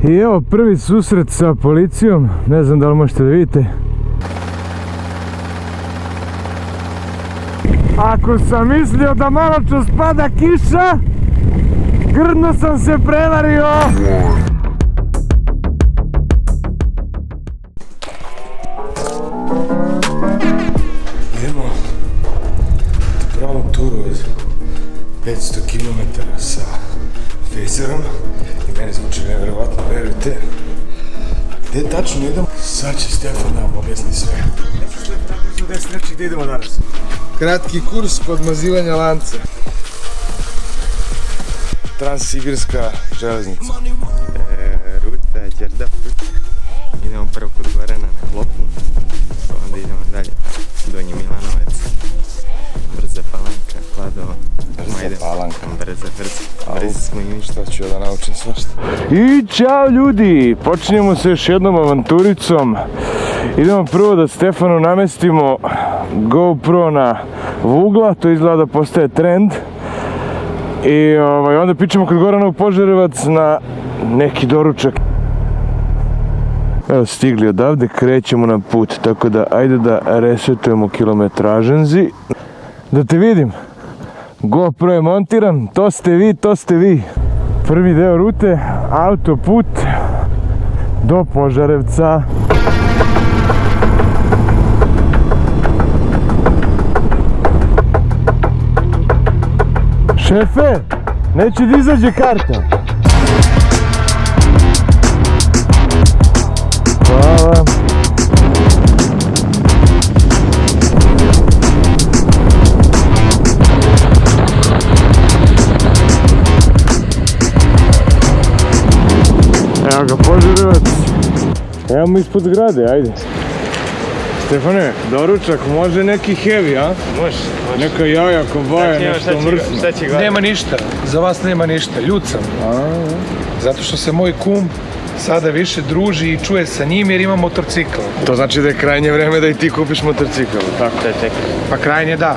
I evo prvi susret sa policijom, ne znam da li možete da vidite. Ako sam mislio da malo čas pada kiša, grdno sam se prevario. Idemo pravom turu od 500 km sa Fazerom i meni zvuči nevjerovatno, verujte. Gdje tačno idemo? Sad će Stefan da vam objasni sve. Neću Stefan, nakon su 10 reći gdje idemo danas. Kratki kurs podmazivanja lanca. Transsibirska železnica. Ruta Đerdap-Ruta. Idemo prvo kod Gorana na Klopu, onda idemo dalje. Donji Milanovac, Brza Palanka, Kladovo. Brza Palanka. Brzi smo i ništa. Šta ću ja da naučim svašta. I čao ljudi, počinjemo sa još jednom avanturicom. Idemo prvo da Stefanu namestimo GoPro na Vugla, to izgleda da postaje trend. I onda pičemo kod Gorana u Požarevac na neki doručak. Evo stigli odavde, krećemo na put, tako da ajde da resetujemo kilometraženzi. Da te vidim, GoPro je montiran, to ste vi, to ste vi. Prvi deo rute, autoput do Požarevca. Šefe, neće da izađe karta. Hvala. Evo ga Požarevac. Evo ispod zgrade, ajde. Stefane, doručak može neki heavy, a? Može. Neka jaja, kobaja, nešto mrsno. Šta će Goran? Nema ništa, za vas nema ništa, ljud sam. Zato što se moj kum sada više druži i čuje sa njim jer ima motorcikl. To znači da je krajnje vreme da i ti kupiš motorcikl, tako? Čekaj. Pa krajnje da.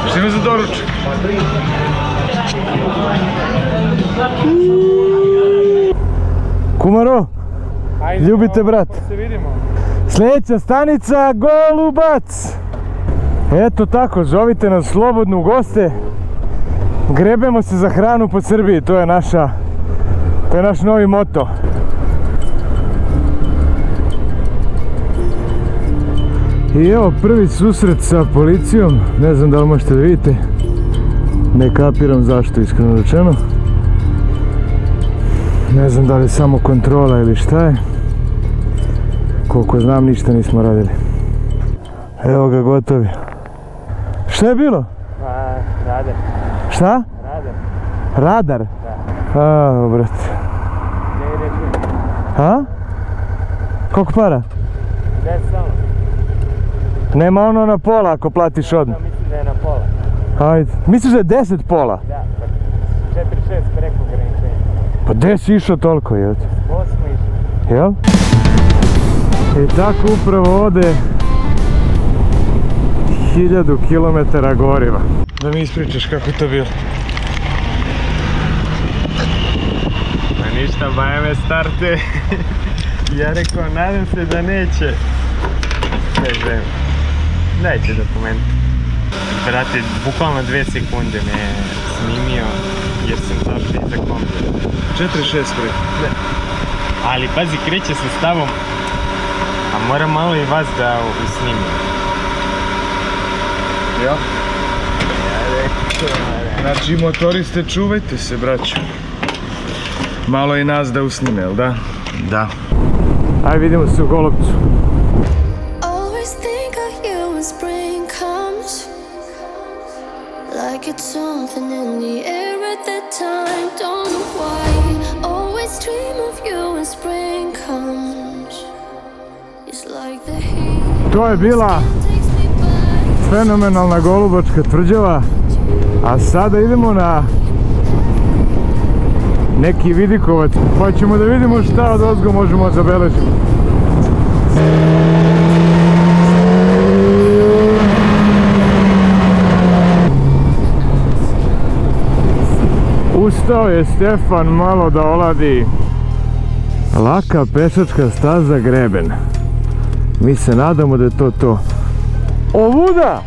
Šta ima za doručak? Kumaro, ljubite brat. Se vidimo. Sljedeća stanica Golubac. Eto tako, zovite nas slobodno u goste. Grebemo se za hranu po Srbiji, to je naš novi moto. I evo prvi susret sa policijom, ne znam da li možete da vidite. Ne kapiram zašto, iskreno rečeno. Ne znam da li je samo kontrola ili šta je. Koliko znam, ništa nismo radili. Evo ga, gotovi. Šta je bilo? Radar. Šta? Radar. Radar? Da. A, brate. Ne ide tu. A? Koliko para? 10 samo. Nema ono na pola ako platiš odmah. Mislim da je na pola. Ajde. Misliš da je 10 pola? Da, pa 4-6 preko ograničenja. Pa gde si išao toliko, jel? 8 išli. Jel? I tako upravo ode 1000 km goriva. Da mi ispričaš kako je to bilo. Pa ništa, baja me starte. Ja rekao, nadam se da neće. Neće dokument. Brate, bukvalno 2 sekunde me je snimio jer sam zašao iza kombija. 4-6 preko. Ali pazi, kreće se stavom, a moram malo i vas da usnimim. Ja? Znači motoriste, čuvajte se, braćo. Malo i nas da usnime, jel da? Da. Ajde, vidimo se u Golubcu. Always think of you when spring comes, like it's something in the air at that time. Don't know why. Always dream of you when spring comes. It's like the heat To je bila takes me back. fenomenalna Golubačka tvrđava, a sada idemo na neki vidikovac, pa ćemo da vidimo šta od ozgo možemo zabeležiti. Ustao je Stefan malo da oladi Laka pešačka staza Greben. Mi se nadamo da je to to. Ovuda!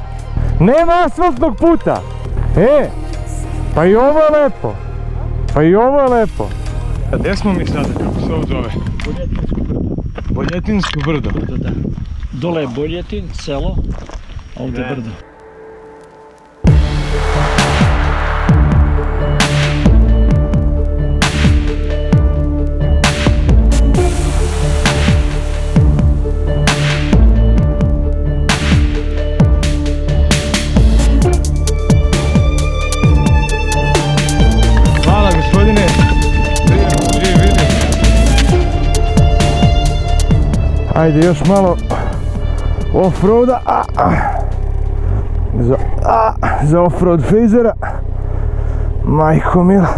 Nema asfaltnog puta! Pa i ovo je lepo! Pa i ovo je lepo! A gdje smo mi sada, kako se ovo zove? Boljetinsko brdo. Da. Dole je Boljetin, selo, a ovdje je brdo. Hvala gospodine. Živ vidim. Ajde još malo off-roada. Za off-road fejzera. Majko mila.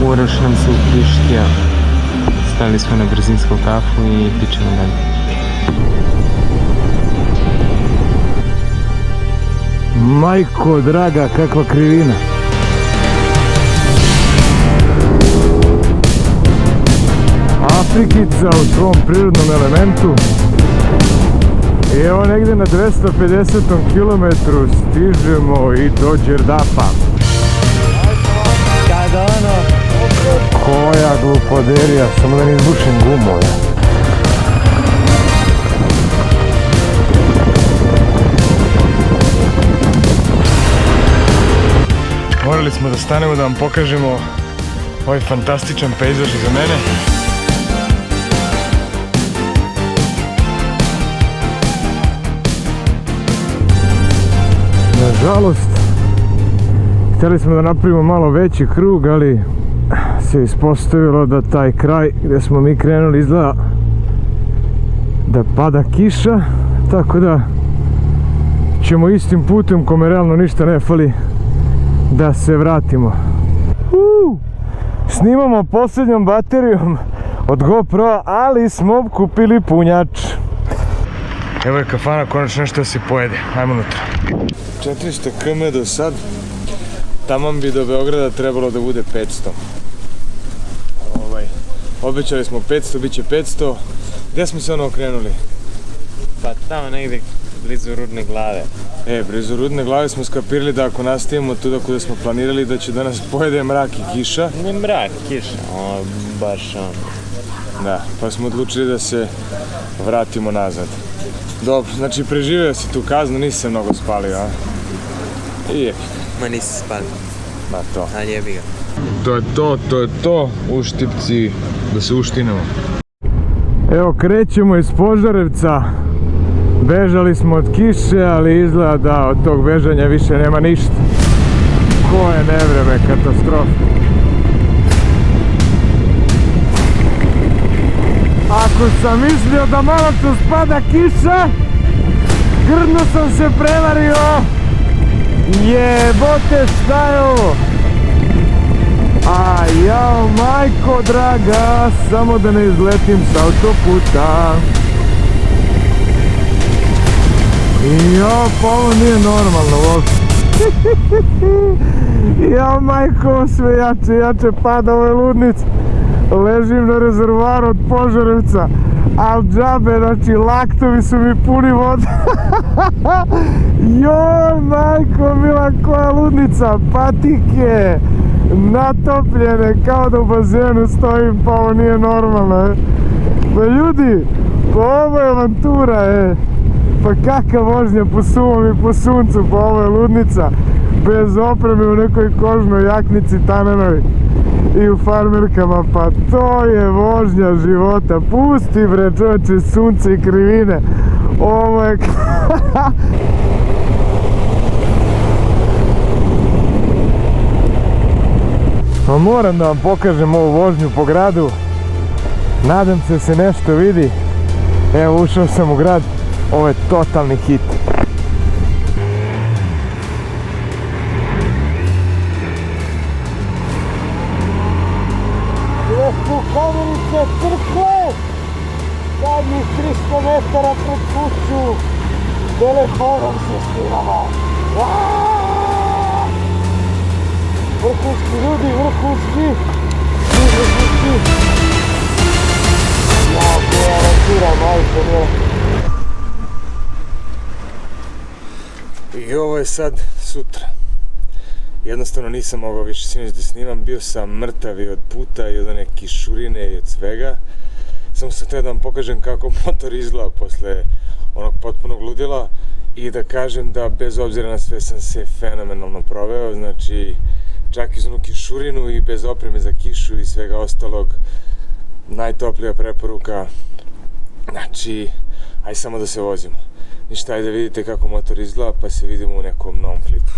Uroš nam se uprištio. Stali smo na brzinsku kafu i pićemo dalje. Majko draga, kakva krivina. Afrikica u svom prirodnom elementu. I evo negdje na 250. kilometru stižemo i do Đerdapa. Kada ono? Koja glupoderija, samo da ne izbušim gumove. Morali smo da stanemo da vam pokažemo ovaj fantastičan pejzaž iza mene. Nažalost, htjeli smo da napravimo malo veći krug, ali se ispostavilo da taj kraj gdje smo mi krenuli izgleda da pada kiša, tako da ćemo istim putem, kome realno ništa ne fali, da se vratimo. Snimamo posljednjom baterijom od GoPro, ali smo kupili punjač. Evo je kafana, konačno nešto se pojede. Ajmo unutra. 400 km do sad. Taman bi do Beograda trebalo da bude 500. Obećali smo 500, bit će 500. Gdje smo se ono okrenuli? Pa tamo negdje blizu Rudne glave. Blizu Rudne glave smo skapirali da ako nastavimo tuda kuda smo planirali da će da nas pojede mrak i kiša. Ne mrak, kiša, baš ono. Da, pa smo odlučili da se vratimo nazad. Dobro, znači preživio si tu kaznu, nisi se mnogo spalio, a? Ma nisi spalio. Ma to. Ali jebi ga. To je to, uštipci, da se uštinemo. Evo, krećemo iz Požarevca. Bežali smo od kiše, ali izgleda da od tog bežanja više nema ništa. Koje nevreme, katastrofa. Ako sam mislio da malo tu spada kiša, grdno sam se prevario. Jebote, šta je ovo? A jao, majko draga, samo da ne izletim s autoputa. Jao, pa ovo nije normalno uopšte. Jao, majko, sve jače pada ove ludnice. Ležim na rezervoaru od Požarevca, al džabe, znači laktovi su mi puni vode. Joj, majko mila, koja ludnica, patike natopljene kao da u bazenu stojim, pa ovo nije normalno. Pa ljudi, pa ovo je avantura, pa kakva vožnja po suvom i po suncu, pa ovo je ludnica, bez opreme u nekoj kožnoj jaknici tanenovoj i u farmerkama, pa to je vožnja života. Pusti bre čovječe sunce i krivine, ovo je... Pa moram da vam pokažem ovu vožnju po gradu, nadam se da se nešto vidi. Evo, ušao sam u grad, ovo je totalni hit. Kamenice crkve, zadnjih 300 metara pred kuću, telefonom se snimamo. Vrhunski ljudi, vrhunski. Vrhunski. Ja, koja avantura, majko moja. I ovo je sad sutra. Jednostavno nisam mogao više sinoć da snimam, bio sam mrtav i od puta i od one kišurine i od svega. Samo sam htio da vam pokažem kako motor izgleda posle onog potpunog ludila i da kažem da bez obzira na sve sam se fenomenalno proveo, znači čak iz onu kišurinu i bez opreme za kišu i svega ostalog, najtoplija preporuka, znači aj samo da se vozimo. Ništa, ajde da vidite kako motor izgleda pa se vidimo u nekom novom klipu.